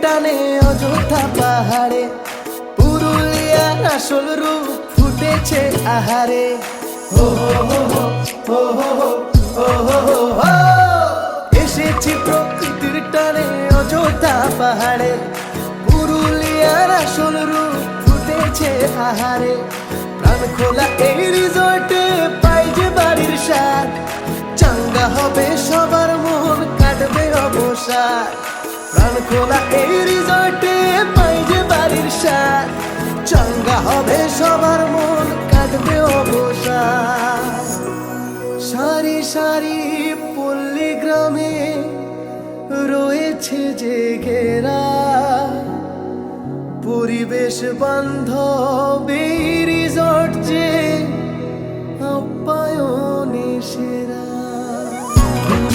টানে অযোধ্যা পাহাড়ে পুরুলিয়ার আসল রূপ ফুটেছে আহারে। হো হো হো হো হো হো হো হো হো। এসেছি প্রকৃতির টানে অযোধ্যা পাহাড়ে পুরুলিয়ার আসল রূপ ফুটেছে আহারে। প্রাণ খোলা এই রিসর্টে পাই যে বাড়ির স্বাদ, চাঙ্গা হবে সবার মন কাটবে অবসাদ। প্রাণ খোলা এই রিসর্টে পাই যে বাড়ির স্বাদ, চাঙ্গা হবে সবার মন কাটবে অবসাদ। সারি সারি পল্লী গ্রামে রয়েছে যে ঘেরা, পরিবেশ বান্ধব এই